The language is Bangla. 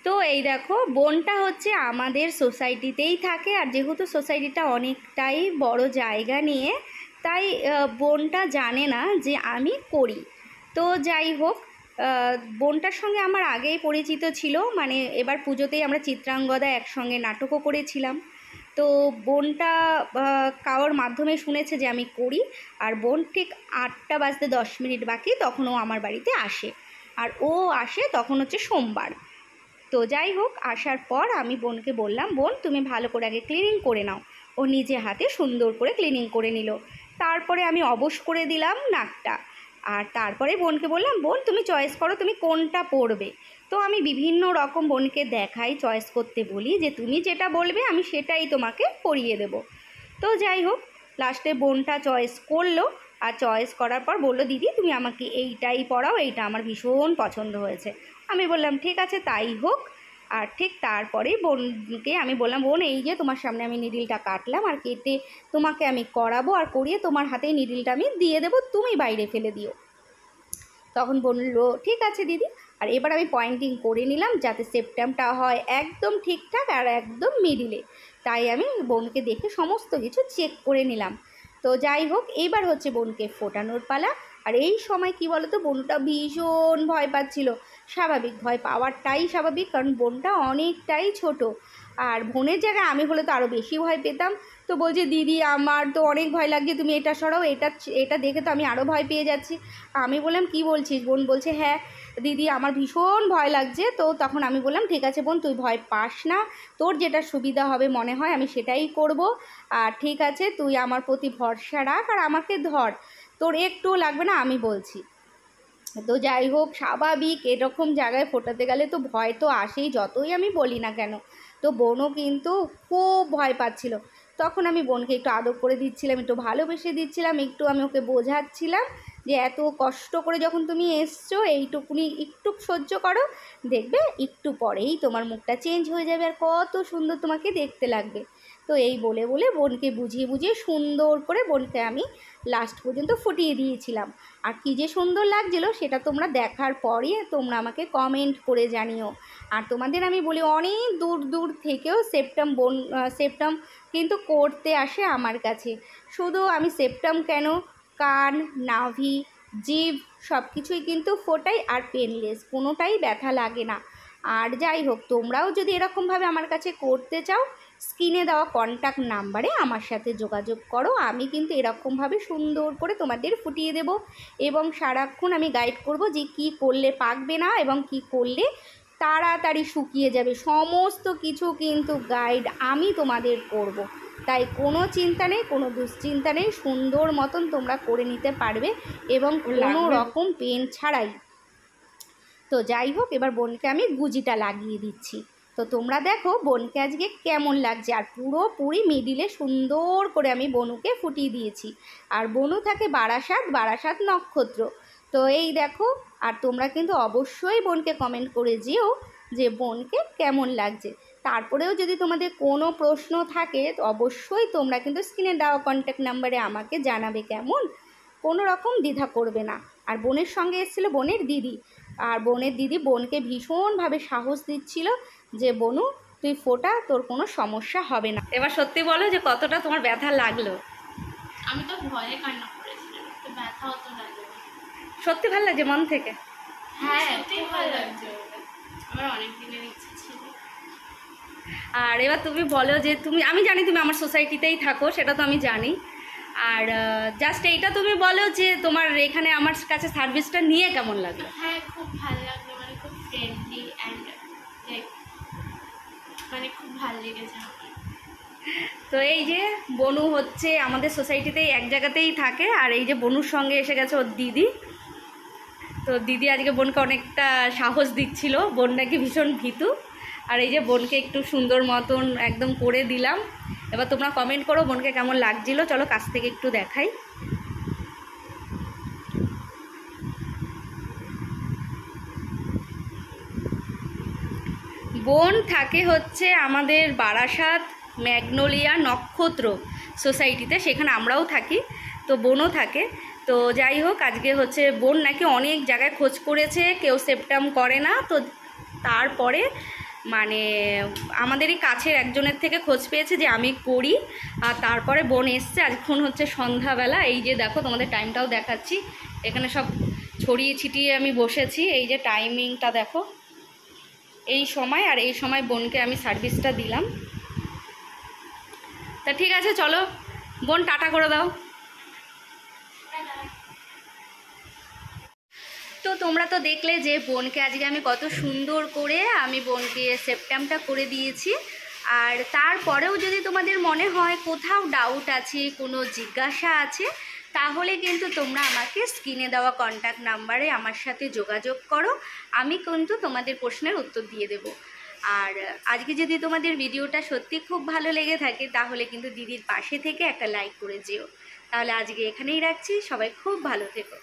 তো এই দেখো, বোনটা হচ্ছে আমাদের সোসাইটিতেই থাকে, আর যেহেতু সোসাইটিটা অনেকটাই বড় জায়গা নিয়ে, তাই বোনটা জানে না যে আমি করি। তো যাই হোক, বোনটার সঙ্গে আমার আগেই পরিচিত ছিল, মানে এবার পুজোতেই আমরা চিত্রাঙ্গদা একসঙ্গে নাটকও করেছিলাম। তো বোনটা কারোর মাধ্যমে শুনেছে যে আমি করি, আর বোন ঠিক 8টা বাজতে 10 মিনিট বাকি তখন ও আমার বাড়িতে আসে, আর ও আসে তখন হচ্ছে সোমবার। তো যাই হোক, আসার পর আমি বোনকে বললাম, বোন তুমি ভালো করে আগে ক্লিনিং করে নাও। ও নিজে হাতে সুন্দর করে ক্লিনিং করে নিল। তারপরে আমি অবশ করে দিলাম নাকটা, আর তারপরে বোনকে বললাম, বোন তুমি চয়েস করো তুমি কোনটা পরবে। তো আমি বিভিন্ন রকম বোনকে দেখাই, চয়েস করতে বলি যে তুমি যেটা বলবে আমি সেটাই তোমাকে পরিয়ে দেব। তো যাই হোক, লাস্টে বোনটা চয়েস করলো, আর চয়েস করার পর বললো, দিদি তুমি আমাকে এইটাই পরাও, এইটা আমার ভীষণ পছন্দ হয়েছে। আমি বললাম ঠিক আছে তাই হোক। আর ঠিক তারপরেই বোনকে আমি বললাম, বোন এই যে তোমার সামনে আমি নিডিলটা কাটলাম, আর কেটে তোমাকে আমি করাবো, আর করিয়ে তোমার হাতেই নিডিলটা আমি দিয়ে দেবো, তুমি বাইরে ফেলে দিও। তখন বললো ঠিক আছে দিদি। আর এবার আমি পয়েন্টিং করে নিলাম যাতে সেপ্টেমটা হয় একদম ঠিকঠাক আর একদম মিডিলে। তাই আমি বোনকে দেখে সমস্ত কিছু চেক করে নিলাম। তো যাই হোক, এইবার হচ্ছে বোনকে ফোটানোর পালা। আর এই সময় কি বলো তো, বোনটা ভীষণ ভয় পাচ্ছিল। স্বাভাবিক, ভয় পাওয়ারটাই স্বাভাবিক, কারণ বোনটা অনেকটাই ছোট। আর বোনের জায়গায় আমি হলে তো আরও বেশি ভয় পেতাম। তো বলছে, দিদি আমার তো অনেক ভয় লাগছে, তুমি এটা সরাও, এটা দেখে তো আমি আরও ভয় পেয়ে যাচ্ছি। আমি বললাম কি বলছিস? বোন বলছে, হ্যাঁ দিদি আমার ভীষণ ভয় লাগছে। তো তখন আমি বললাম ঠিক আছে বোন, তুই ভয় পাস না, তোর যেটা সুবিধা হবে মনে হয় আমি সেটাই করব। আর ঠিক আছে, তুই আমার প্রতি ভরসা রাখ আর আমাকে ধর, তোর একটুও লাগবে না, আমি বলছি। তো যাই হোক, স্বাভাবিক এরকম জায়গায় ফোটাতে গেলে তো ভয় তো আসেই, যতই আমি বলি না কেন। তো বোনও কিন্তু খুব ভয় পাচ্ছিল। তখন আমি বোনকে একটু আদর করে দিচ্ছিলাম, একটু ভালোবেসে দিচ্ছিলাম, একটু আমি ওকে বোঝাচ্ছিলাম যে এত কষ্ট করে যখন তুমি এসছো এইটুকুনি একটু সহ্য করো, দেখবে একটু পরেই তোমার মুখটা চেঞ্জ হয়ে যাবে আর কত সুন্দর তোমাকে দেখতে লাগবে। তো এই বলে বলে বোনকে বুঝিয়ে বুঝিয়ে সুন্দর করে বোনকে আমি লাস্ট পর্যন্ত ফুটিয়ে দিয়েছিলাম। আর কী যে সুন্দর লাগছিলো সেটা তোমরা দেখার পরই তোমরা আমাকে কমেন্ট করে জানিও। আর তোমাদের আমি বলি, অনেক দূর দূর থেকেও সেপ্টেম কিন্তু করতে আসে আমার কাছে। শুধু আমি সেপ্টেম কেন, কান, নাভি, জিভ সব কিছুই কিন্তু ফোটাই, আর পেনলেস, কোনোটাই ব্যথা লাগে না। আর যাই হোক, তোমরাও যদি এরকমভাবে আমার কাছে করতে চাও, স্ক্রিনে দেওয়া কন্ট্যাক্ট নাম্বারে আমার সাথে যোগাযোগ করো। আমি কিন্তু এরকমভাবে সুন্দর করে তোমাদের ফুটিয়ে দেব, এবং সারাক্ষণ আমি গাইড করব যে কি করলে পাকবে না এবং কি করলে তাড়াতাড়ি শুকিয়ে যাবে। সমস্ত কিছু কিন্তু গাইড আমি তোমাদের করব। তাই কোনো চিন্তা নেই, কোনো দুশ্চিন্তা নেই, সুন্দর মতন তোমরা করে নিতে পারবে এবং কোনো রকম পেন ছাড়াই। তো যাই হোক, এবার বোনকে আমি গুজিটা লাগিয়ে দিচ্ছি। তো তোমরা দেখো বোনকে আজকে কেমন লাগছে। আর পুরোপুরি মিডিলে সুন্দর করে আমি বনুকে ফুটিয়ে দিয়েছি। আর বনু থাকে বারাসাত নক্ষত্র। তো এই দেখো, আর তোমরা কিন্তু অবশ্যই বোনকে কমেন্ট করে যেও যে বোনকে কেমন লাগছে। তারপরেও যদি তোমাদের কোনো প্রশ্ন থাকে তো অবশ্যই তোমরা কিন্তু স্ক্রিনে দেওয়া কন্ট্যাক্ট নাম্বারে আমাকে জানাবে কেমন, কোনো রকম দ্বিধা করবে না। আর বোনের সঙ্গে এসেছিলো বোনের দিদি, আর বোনের দিদি বোনকে ভীষণভাবে সাহস দিচ্ছিল যে বনু তুই ফোটা, তোর কোনো সমস্যা হবে না। এবার সত্যি বলো যে কতটা তোমার ব্যথা লাগলো? আমি তো ভয়ে কান্না করেছিলাম, তো ব্যথা অত লাগে। সত্যি ভালো লাগছে মন থেকে? হ্যাঁ সত্যি ভালো লাগছে, আমার অনেক দিনের ইচ্ছে ছিল। আর এবার তুমি বলো যে আমি জানি তুমি আমার সোসাইটিতেই থাকো, সেটা তো আমি জানি। আর জাস্ট এইটা তুমি বলো যে তোমার এখানে আমার কাছে সার্ভিসটা নিয়ে কেমন লাগলো? হ্যাঁ খুব ভালো লাগলো, মানে খুব ফ্রেন্ডলি অ্যান্ড মানে খুব ভালো লেগেছে আমার। তো এই যে বনু হচ্ছে আমাদের সোসাইটিতেই এক জায়গাতেই থাকে, আর এই যে বনুর সঙ্গে এসে গেছে ওর দিদি। তো দিদি আজকে বোনকে অনেকটা সাহস দিচ্ছিল, বোন নাকি ভীষণ ভীতু। আর এই যে বোনকে একটু সুন্দর মতন একদম করে দিলাম। এবার তোমরা কমেন্ট করো বোনকে কেমন লাগছিল। চলো কাছ থেকে একটু দেখাই। বোন থাকে হচ্ছে আমাদের বারাসাত ম্যাগনোলিয়া নক্ষত্র সোসাইটিতে, সেখানে আমরাও থাকি, তো বোনও থাকে। তো যাই হোক, আজকে হচ্ছে বোন নাকি অনেক জায়গায় খোঁজ করেছে, কেউ সেপ্টেম করে না। তো তারপরে মানে আমাদেরই কাছের একজনের থেকে খোঁজ পেয়েছে যে আমি করি, আর তারপরে বোন এসছে। এখন হচ্ছে সন্ধ্যাবেলা, এই যে দেখো তোমাদের টাইমটাও দেখাচ্ছি, এখানে সব ছড়িয়ে ছিটিয়ে আমি বসেছি, এই যে টাইমিংটা দেখো, এই সময় আর এই সময় বোনকে আমি সার্ভিসটা দিলাম। তা ঠিক আছে, চলো বোন টাটা করে দাও। তো তোমরা তো দেখলে যে বোনকে আজকে আমি কত সুন্দর করে আমি বোনকে সেপ্টেমটা করে দিয়েছি। আর তারপরেও যদি তোমাদের মনে হয় কোথাও ডাউট আছে, কোনো জিজ্ঞাসা আছে, তাহলে কিন্তু তোমরা আমাকে স্ক্রিনে দেওয়া কন্ট্যাক্ট নাম্বারে আমার সাথে যোগাযোগ করো, আমি কিন্তু তোমাদের প্রশ্নের উত্তর দিয়ে দেব। আর আজকে যদি তোমাদের ভিডিওটা সত্যি খুব ভালো লেগে থাকে তাহলে কিন্তু দিদির পাশে থেকে একটা লাইক করে যেও। তাহলে আজকে এখানেই রাখছি, সবাই খুব ভালো থেকো।